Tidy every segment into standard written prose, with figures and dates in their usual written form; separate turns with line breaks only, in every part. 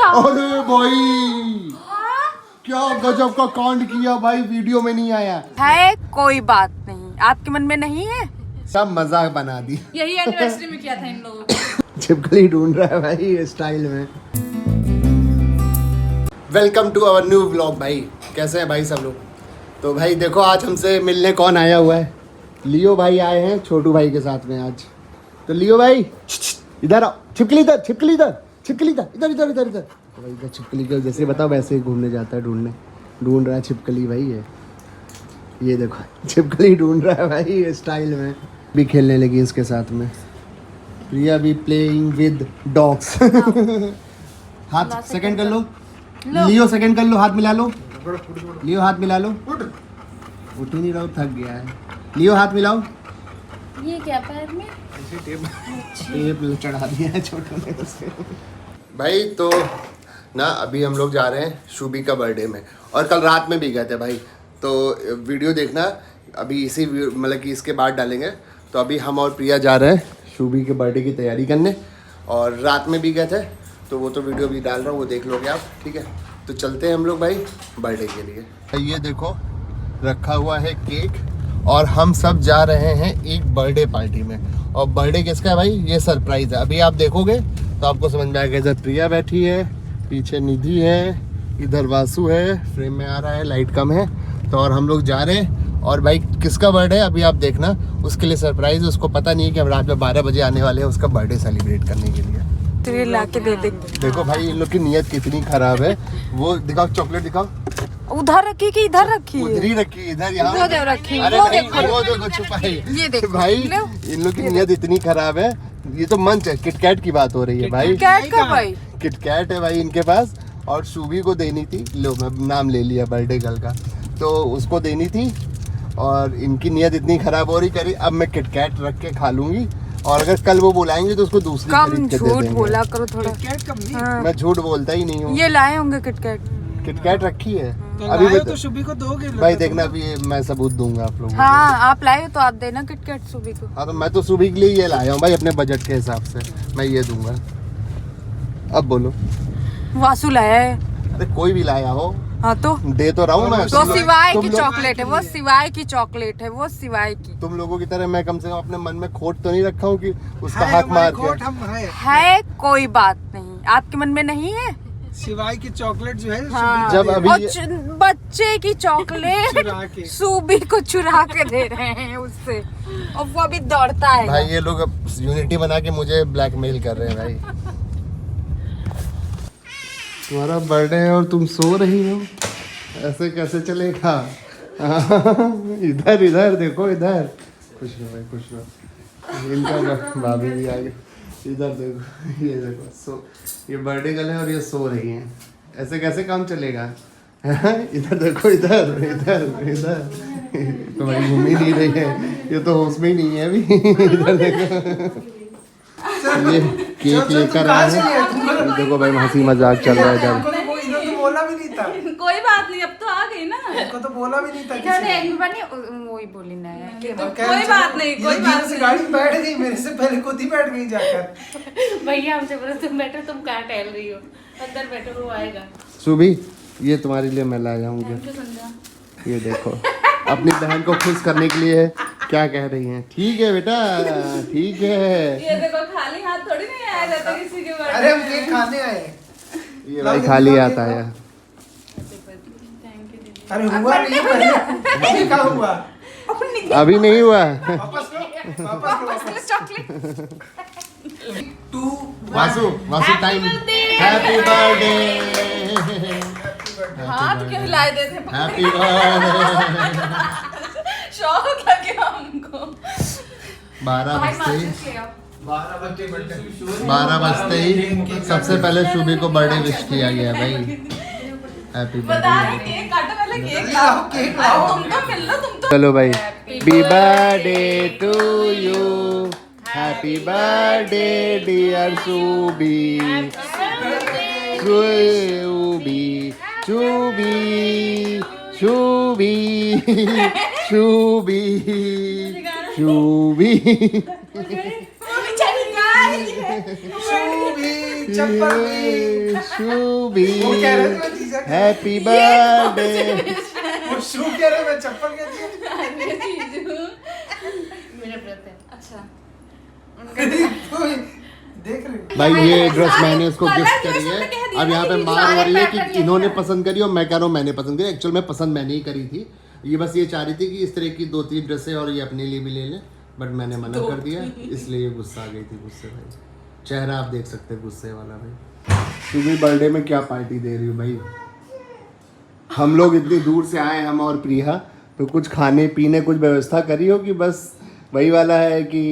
अरे भाई क्या गजब का कांड किया भाई, वीडियो में नहीं आया
है। कोई बात नहीं, आपके मन में नहीं है।
सब मजाक बना दी।
यही एनिवर्सरी में किया था इन लोगों को।
छिपकली ढूंढ रहा है भाई स्टाइल में। Welcome to our new vlog. भाई कैसे हैं भाई सब लोग। तो भाई देखो आज हमसे मिलने कौन आया हुआ है। लियो भाई आए हैं छोटू भाई के साथ में आज। तो लियो भाई इधर आओ। छिपकली इधर, छिपकली इधर, छिपकली इधर, इधर इधर इधर इधर। तो भाई इधर छिपकली को जैसे बताओ वैसे ही घूमने जाता है, ढूंढ रहा है छिपकली भाई। ये देखो छिपकली ढूंढ रहा है भाई स्टाइल में। भी खेलने लगी इसके साथ में। प्रिया भी प्लेइंग विद डॉग्स। हाथ सेकंड कर लो। लियो सेकंड कर लो, हाथ मिला लो। लियो हाथ मिला लो। उठ ही नहीं रहा, थक गया है। लियो हाथ मिलाओ।
ये क्या पैर में
टेप चढ़ा दिया है छोटू ने उसके। भाई तो ना अभी हम लोग जा रहे हैं शुभी का बर्थडे में, और कल रात में भी गए थे भाई। तो वीडियो देखना अभी इसी मतलब कि इसके बाद डालेंगे। तो अभी हम और प्रिया जा रहे हैं शुभी के बर्थडे की तैयारी करने, और रात में भी गए थे। तो वो तो वीडियो भी डाल रहा हूँ, वो देख लोगे आप, ठीक है। तो चलते हैं हम लोग भाई बर्थडे के लिए। ये देखो रखा हुआ है केक, और हम सब जा रहे हैं एक बर्थडे पार्टी में। और बर्थडे किसका है भाई, ये सरप्राइज है। अभी आप देखोगे तो आपको समझ में आएगा। इधर प्रिया बैठी है, पीछे निधि है, इधर वासु है, फ्रेम में आ रहा है, लाइट कम है। तो और हम लोग जा रहे हैं, और भाई किसका बर्थडे है अभी आप देखना, उसके लिए सरप्राइज है। उसको पता नहीं है कि हम रात में 12 बजे आने वाले हैं उसका बर्थडे सेलिब्रेट करने के लिए।
तो ये ला के दे देंगे।
देखो भाई इन लोग की नीयत कितनी खराब है। वो दिखाओ, चॉकलेट दिखाओ।
उधर रखी कि इधर रखी है?
उधर ही रखी, इधर यहाँ
वो दे रखी।
अरे
वो
नहीं,
देखो,
वो देखो छुपा है।
ये देखो
भाई
लो।
इन लोग की नीयत इतनी खराब है। ये तो मंच है, किटकैट की बात हो रही है भाई।
किटकैट का भाई,
किटकैट है भाई इनके पास, और शुभी को देनी थी। लो मैं नाम ले लिया बर्थडे गर्ल का, तो उसको देनी थी। और इनकी नीयत इतनी खराब हो रही, करी अब मैं किटकैट रख के खा लूंगी, और अगर कल वो बुलाएंगे तो उसको दूसरी
कम
खरीद के दे
झूठ
देंगे।
बोला करो थोड़ा। हाँ।
मैं झूठ बोलता ही नहीं हूँ।
ये लाए होंगे किटकैट।
किटकैट रखी है
तो
अभी भी।
तो शुभी को दोगे
भाई देखना अभी मैं सबूत दूंगा आप लोगों को।
हाँ आप लाए हो तो आप देना किटकैट सुबह को।
हाँ तो मैं तो सुबह के लिए ये लाया हूँ भाई, अपने बजट के हिसाब से मैं ये दूंगा। अब बोलो।
वासु लाया है।
अरे कोई भी लाया हो,
हाँ तो
दे तो रहा हूँ मैं।
तो सिवाय
तुम
की
लोग-
चॉकलेट है वो, सिवाय की चॉकलेट है वो, सिवाय की।
तुम लोगों की तरह मैं कम से कम अपने मन में खोट तो नहीं रखा हूँ कि उसका
है
हक मार
हमारे खोट
के।
हम
है कोई बात नहीं, आपके मन में नहीं है।
सिवाय की चॉकलेट जो है
हाँ।
जब अभी
और
ये-
बच्चे की चॉकलेट
चुरा के।
सूबी को चुरा के दे रहे हैं उससे, और वो अभी दौड़ता है।
भाई ये लोग अब यूनिटी बना के मुझे ब्लैकमेल कर रहे हैं भाई। तुम्हारा बर्थडे है और तुम सो रही हो, ऐसे कैसे चलेगा। इधर इधर देखो, इधर खुश रहो भाई, खुश रहो। इनका भाभी भी आ गई। इधर देखो, ये देखो सो, ये बर्थडे गर्ल है और ये सो रही हैं। ऐसे कैसे काम चलेगा। इधर देखो, इधर इधर इधर तो भाई घूम ही नहीं रही है, ये तो होश में ही नहीं है अभी। इधर देखो, ये केक लेकर आए हैं। देखो भाई हंसी मजाक चल रहा है इधर।
इधर तो बोला भी नहीं था।
कोई बात नहीं, अब तो आ गई ना।
इनको तो बोला भी नहीं था
इधर
किसी ने।
एक बनी वही बोली ना कि
तो
कोई बात नहीं, कोई बात
से गाड़ी में बैठ गई, मेरे से पहले खुद ही बैठ गई जाकर।
भैया हमसे बोले तुम बैठो, तुम कहाँ टहल रही हो, अंदर बैठो, वो आएगा।
सुबी ये तुम्हारे लिए मैं ला जाऊंगी।
थैंक यू संध्या।
ये देखो अपनी बहन को खुश करने के लिए क्या कह रही हैं। ठीक है बेटा, ठीक है।
ये देखो खाली हाथ थोड़ी नहीं आया जाता किसी के बर्थडे।
अरे हम केक खाने आए।
ये भाई खाली आता है।
अरे हुआ नहीं पहले, अभी क्या हुआ।
अभी नहीं हुआ।
वापस लो, वापस लो।
चॉकलेट।
टू
वासु टाइम। हैप्पी बर्थडे,
हाथ क्यों हिलाए देते,
हैप्पी बर्थडे।
शौक लगे हमको।
12 बजते ही
12
12 बजते ही सबसे पहले शुभी को बर्थडे विश किया गया भाई। हैप्पी
बता
बर्थडे।
रहे केक काटो, पहले केक
लाओ,
लाओ।
केक
अरे
लाओ।
तुम तो मिल लो, तुम तो।
चलो भाई, happy birthday to you, happy birthday dear Shubhi, Shubhi, Shubhi, Shubhi, Shubhi, Shubhi.
Shubhi चप्पल भी।
शूबी
वो कह रहे थे मैं जीजा का-
हैप्पी बर्थडे।
वो शू कह रहे मैं चप्पल कहती हूँ।
मेरा व्रत है।
अच्छा
देख रहे हो?
भाई ये ड्रेस
सारे
मैंने इसको
कलर
गिफ्ट
जो
करी
सबने
है।
कह दिया
अब
ना
यहाँ पे
कि
मार
सारे
हो रही है
pattern
कि इन्होंने पसंद करी और मैं कह रहा हूँ मैंने पसंद करी। एक्चुअल में पसंद मैंने ही करी थी। ये बस ये चाह रही थी कि इस तरह की 2-3 ड्रेसें और ये अपने लिए भी ले लें, बट मैंने मना कर दिया, इसलिए ये गुस्सा आ गई थी गुस्से। भाई चेहरा आप देख सकते हैं गुस्से वाला। भाई तुम्हें बर्थडे में क्या पार्टी दे रही हूँ भाई? हम लोग इतनी दूर से आए, हम और प्रिया, तो कुछ खाने पीने कुछ व्यवस्था करी हो कि बस वही वाला है कि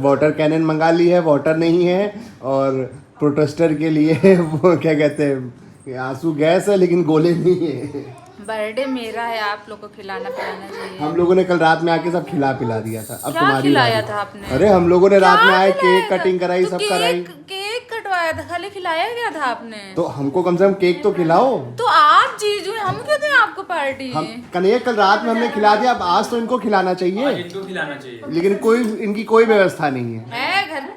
वाटर कैनन मंगा ली है, वाटर नहीं है, और प्रोटेस्टर के लिए वो क्या कहते हैं आंसू गैस है लेकिन गोले नहीं है।
बर्थडे मेरा है, आप लोग को खिलाना पिलाना चाहिए।
हम लोगों ने कल रात में आके सब खिला पिला दिया था। अब
क्या
तुम्हारी
खिलाया
बारी।
था आपने?
अरे हम लोगों ने रात में आए
क्या
केक
खिलाया
कटिंग
था?
कराई,
तो
सब कराई।
केक कटवाया था, खाली खिलाया गया था आपने?
तो हमको कम से कम केक तो खिलाओ।
तो आप जीजू हैं, हम क्यों दें आपको पार्टी?
हम कन्हैया कल रात में हमने खिला दिया, अब आज तो इनको खिलाना चाहिए,
इनको खिलाना चाहिए।
लेकिन कोई इनकी कोई व्यवस्था नहीं है।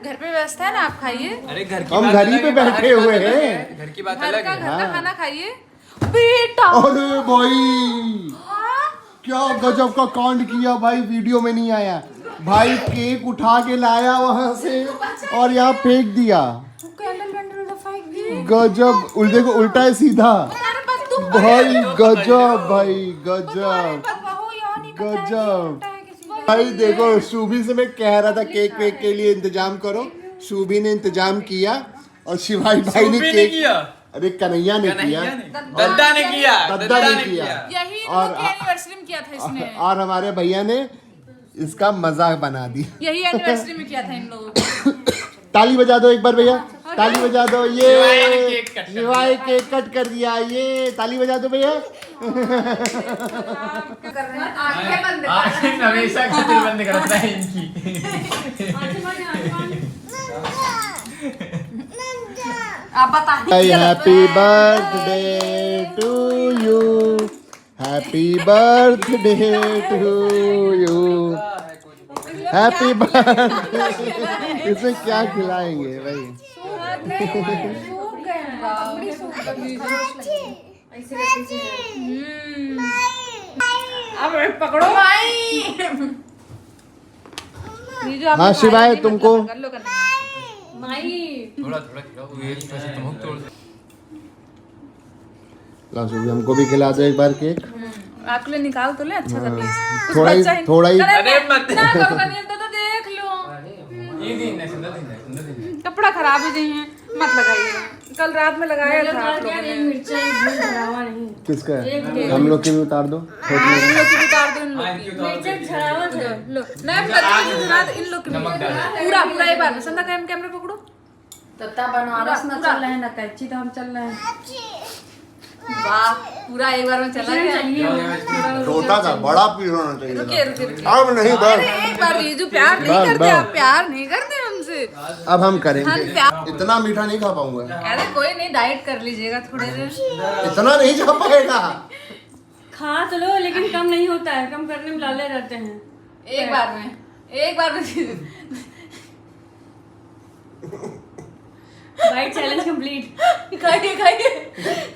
घर पे व्यवस्था है ना, आप खाइए।
अरे घर की
हम
बात
घर ही
अलग
पे
है, बाहर
बैठे
की बात
हुए
अलग है।
हैं।
घर की बात
घर
अलग
का
है।
घर का
हाँ।
खाना खाइए बेटा।
अरे भाई क्या गजब का कांड किया भाई, वीडियो में नहीं आया भाई। केक उठा के लाया वहां से और यहाँ फेंक दिया।
कैंडल वैंडल तो फेंक दिए।
गजब, देखो उल्टा है सीधा।
तुम्हारे पास तुम
भाई गजब, भाई गजब
तुम्हारे पास बहू यहाँ नहीं पता है कि
गजब।
उल्टा है किसी का।
भाई देखो शूभी से मैं कह रहा था केक वेक के लिए इंतजाम करो, शूभी ने इंतजाम किया और शिवाई भाई ने
शूभी ने
केक,
किया।
अरे कन्हैया ने किया,
कन्हैया ने, दद्दा ने किया,
दद्दा ने किया।
यही
और-
इनकी एनिवर्सरी में किया था इसने।
और हमारे भैया ने इसका मजाक बना दिया।
यही एनिवर्सरी में किया था इन लोगों को।
ताली बजा दो एक बार भैया, ताली बजा दो।
शिवाय ने
ये
केक कट कर
शिवाय केक कट कर दिया, ये ताली बजा दो भैया।
आंखें बंद
आखिर हमेशा खतिर बंद करता है इनकी।
आप बताइए।
Happy birthday to you, happy birthday to you, happy birthday. इसमें क्या खिलाएंगे भाई?
अब पकड़ो भाई।
हाँ शिवाय तुमको
कर लो करना।
थोड़ा थोड़ा खिलाओ, ये तुम तोड़ दो।
लाओ शिवी, हमको भी खिला दो एक बार केक।
आपके लिए निकाल तो ले अच्छा सा प्लीज। कुछ
थोड़ा ही-
बच्चा
थोड़ा ही-
अरे मत।
ना करो कन्हैया, तो देख लो।
ये दिन है, सुंदर दिन है, सुंदर दिन है।
कपड़ा खराब ही नहीं है, मत लगाइए। कल रात में लगाया था आप लोगों ने।
किसका है? हम लोग की भी उतार दो।
इन लोग की भी उतार दो, इन लोग
हाँ,
की।
इनकी उतार दो।
लो नहीं इन लोग की भी।
नमक डाल।
पूरा पूरा एक बार में संधा कैमरा पकड़ो।
तत्ता बनारस न चल रहे हैं न कैची तो हम चल रहे हैं।
वाह पूरा एक बार में चला गया।
छोटा था, बड़ा पीस होना चाहिए
रुकिए
था।
रुकिए रुकिए।
अब नहीं
अरे
बस,
एक बार जीजू प्यार नहीं
बस,
करते,
बस।
आप प्यार नहीं करते हमसे।
अब हम करेंगे।
हम प्यार-
इतना मीठा नहीं खा पाऊंगा,
अरे कोई नहीं, डाइट कर लीजिएगा थोड़े दिन।
इतना नहीं खा पाएगा।
खा तो लो लेकिन कम नहीं होता है, कम करने में लाले रहते हैं।
एक बार में जीजू।
Bite challenge complete.
खाइए खाइए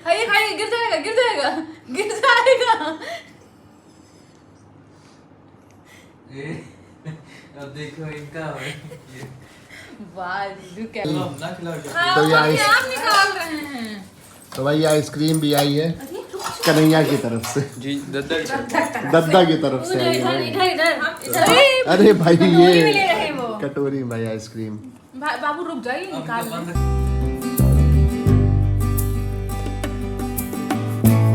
खाइए खाइए, गिर जाएगा गिर जाएगा गिर जाएगा।
अब देखो इनका
वाह जीजू क्या
ना खिलाओ।
तो ये आइस,
आप निकाल रहे हैं।
तो भाई आइसक्रीम भी आई है कन्हैया की तरफ से,
जी दद्दा
दद्दा की तरफ से आई है।
इधर इधर
अरे
अरे भाई
कटोरी में ले
ये
रहे हैं वो।
कटोरी में भाई आइसक्रीम।
बाबू रुक जाइए, निकाल लो।